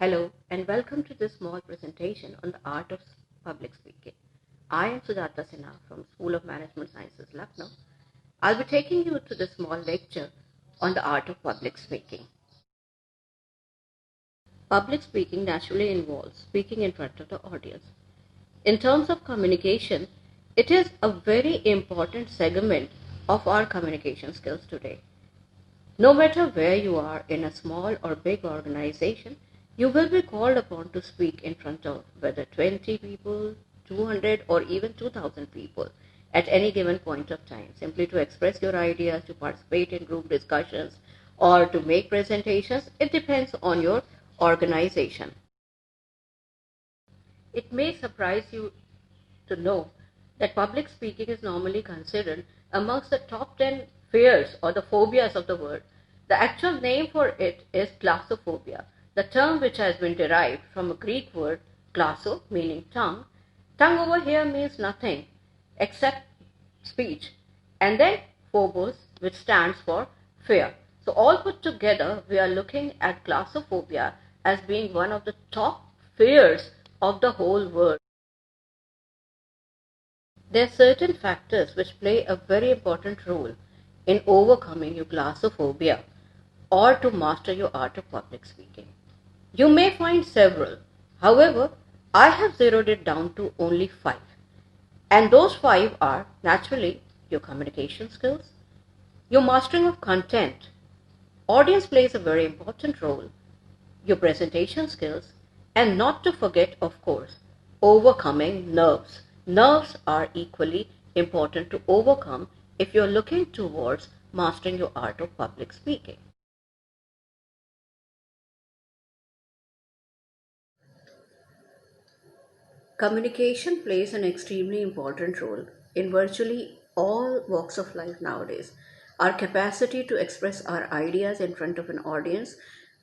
Hello and welcome to this small presentation on the art of public speaking. I am Sujata Sinha from School of Management Sciences, Lucknow. I'll be taking you to this small lecture on the art of public speaking. Public speaking naturally involves speaking in front of the audience. In terms of communication, it is a very important segment of our communication skills today. No matter where you are in a small or big organization, you will be called upon to speak in front of whether 20 people, 200 or even 2000 people at any given point of time, simply to express your ideas, to participate in group discussions or to make presentations. It depends on your organization. It may surprise you to know that public speaking is normally considered amongst the top 10 fears or the phobias of the world. The actual name for it is glossophobia, the term which has been derived from a Greek word glosso, meaning tongue. Tongue over here means nothing except speech, and then phobos, which stands for fear. So all put together, we are looking at glossophobia as being one of the top fears of the whole world. There are certain factors which play a very important role in overcoming your glossophobia or to master your art of public speaking. You may find several. However, I have zeroed it down to only 5. And those 5 are naturally your communication skills, your mastering of content. Audience plays a very important role, your presentation skills, and not to forget, of course, overcoming nerves. Nerves are equally important to overcome if you're looking towards mastering your art of public speaking. Communication plays an extremely important role in virtually all walks of life nowadays. Our capacity to express our ideas in front of an audience,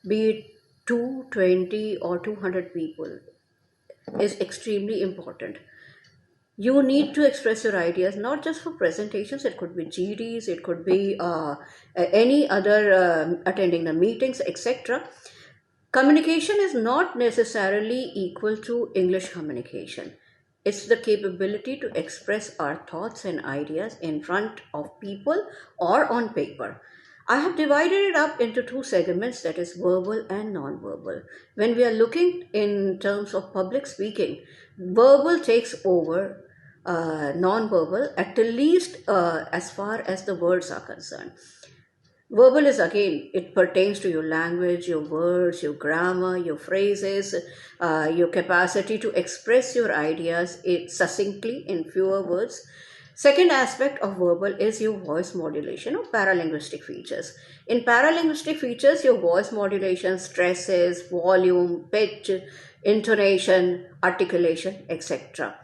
be it 220 or 200 people, is extremely important. You need to express your ideas not just for presentations, it could be GDs, it could be any other attending the meetings, etc. Communication is not necessarily equal to English communication. It's the capability to express our thoughts and ideas in front of people or on paper. I have divided it up into two segments, that is verbal and non-verbal. When we are looking in terms of public speaking, verbal takes over non-verbal at the least as far as the words are concerned. Verbal is again, it pertains to your language, your words, your grammar, your phrases, your capacity to express your ideas succinctly in fewer words. Second aspect of verbal is your voice modulation or paralinguistic features. In paralinguistic features, your voice modulation stresses, volume, pitch, intonation, articulation, etc.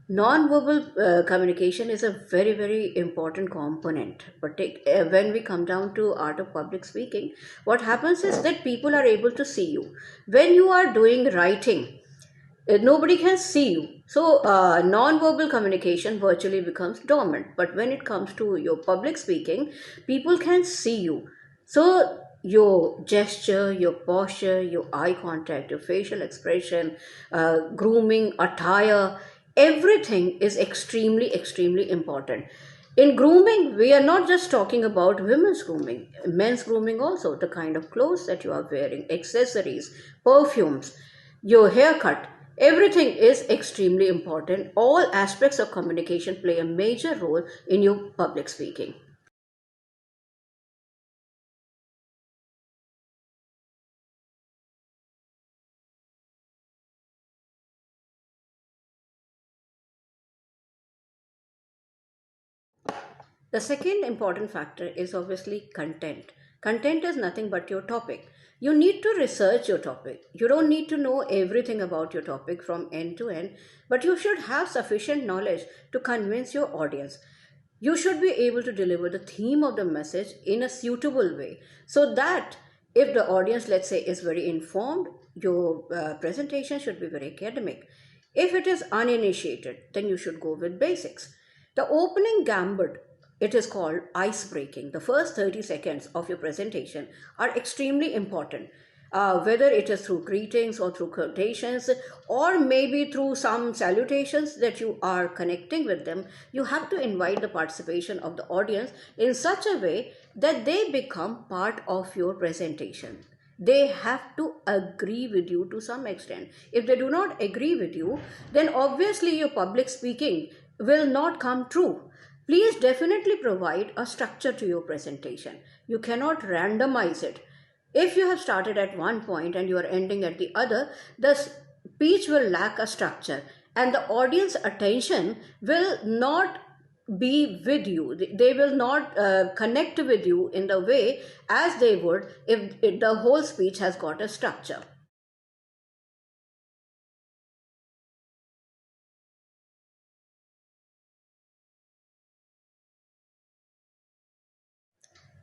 Non-verbal communication is a very, very important component. But when we come down to art of public speaking, what happens is that people are able to see you. When you are doing writing, nobody can see you. So non-verbal communication virtually becomes dormant. But when it comes to your public speaking, people can see you. So your gesture, your posture, your eye contact, your facial expression, grooming, attire, everything is extremely, extremely important. In grooming, we are not just talking about women's grooming, men's grooming also, the kind of clothes that you are wearing, accessories, perfumes, your haircut, everything is extremely important. All aspects of communication play a major role in your public speaking. The second important factor is obviously content. Content is nothing but your topic. You need to research your topic. You don't need to know everything about your topic from end to end, but you should have sufficient knowledge to convince your audience. You should be able to deliver the theme of the message in a suitable way so that if the audience, let's say, is very informed, your presentation should be very academic. If it is uninitiated, then you should go with basics. The opening gambit, it is called ice breaking. The first 30 seconds of your presentation are extremely important. whether it is through greetings or through quotations or maybe through some salutations that you are connecting with them. You have to invite the participation of the audience in such a way that they become part of your presentation. They have to agree with you to some extent. If they do not agree with you, then obviously your public speaking will not come true. Please definitely provide a structure to your presentation. You cannot randomize it. If you have started at one point and you are ending at the other, the speech will lack a structure and the audience attention will not be with you. They will not connect with you in the way as they would if the whole speech has got a structure.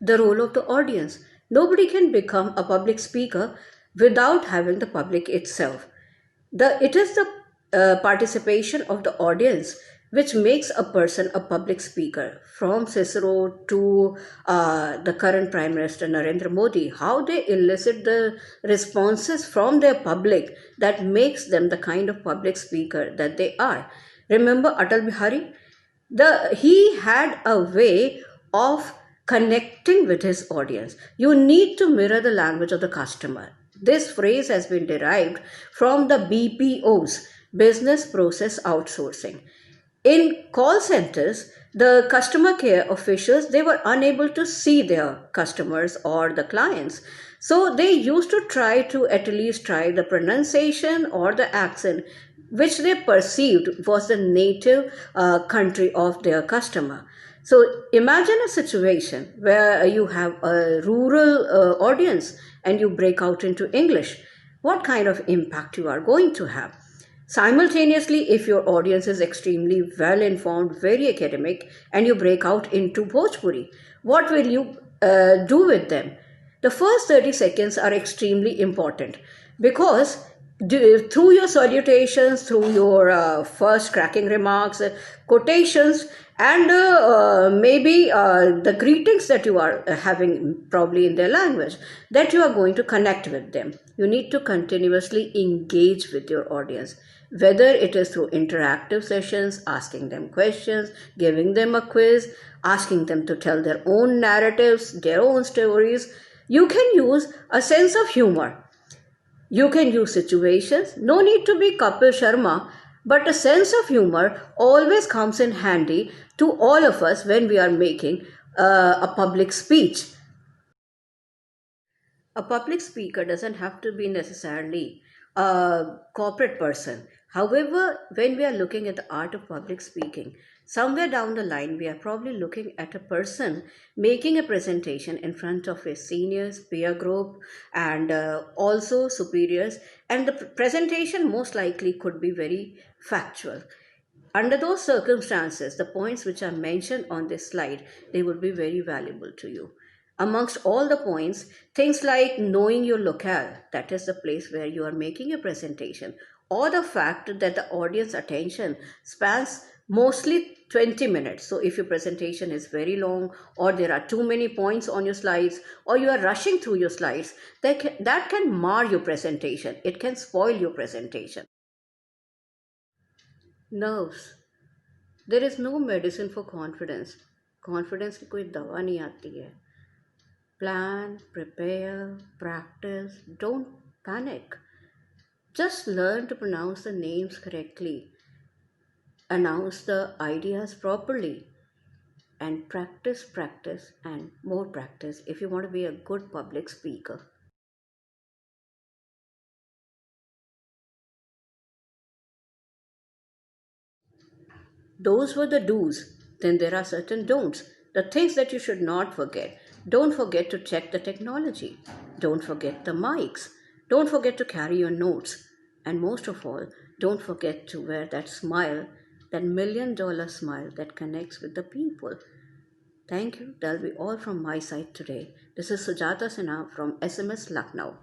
The role of the audience. Nobody can become a public speaker without having the public itself. It is the participation of the audience which makes a person a public speaker. From Cicero to the current Prime Minister Narendra Modi, how they elicit the responses from their public that makes them the kind of public speaker that they are. Remember Atal Bihari? He had a way of connecting with his audience. You need to mirror the language of the customer. This phrase has been derived from the BPOs, business process outsourcing. In call centers, the customer care officials, they were unable to see their customers or the clients. So they used to try to at least try the pronunciation or the accent which they perceived was the native country of their customer. So imagine a situation where you have a rural audience and you break out into English. What kind of impact you are going to have? Simultaneously, if your audience is extremely well informed, very academic, and you break out into Bhojpuri, what will you do with them? The first 30 seconds are extremely important because through your salutations, through your first cracking remarks, quotations, and maybe the greetings that you are having probably in their language, that you are going to connect with them. You need to continuously engage with your audience, whether it is through interactive sessions, asking them questions, giving them a quiz, asking them to tell their own narratives, their own stories. You can use a sense of humor. You can use situations. No need to be Kapil Sharma, but a sense of humor always comes in handy to all of us when we are making a public speech. A public speaker doesn't have to be necessarily a corporate person. However, when we are looking at the art of public speaking, somewhere down the line, we are probably looking at a person making a presentation in front of his seniors, peer group, and also superiors. And the presentation most likely could be very factual. Under those circumstances, the points which are mentioned on this slide, they would be very valuable to you. Amongst all the points, things like knowing your locale, that is the place where you are making a presentation, or the fact that the audience attention spans mostly 20 minutes. So if your presentation is very long, or there are too many points on your slides, or you are rushing through your slides, that can mar your presentation. It can spoil your presentation. Nerves. There is no medicine for confidence. Confidence की कोई दवा नहीं आती है. Plan, prepare, practice, don't panic. Just learn to pronounce the names correctly, announce the ideas properly, and practice, practice, and more practice if you want to be a good public speaker. Those were the do's. Then there are certain don'ts. The things that you should not forget. Don't forget to check the technology. Don't forget the mics. Don't forget to carry your notes. And most of all, don't forget to wear that smile, that $1 million smile that connects with the people. Thank you. That'll be all from my side today. This is Sujata Sinha from SMS Lucknow.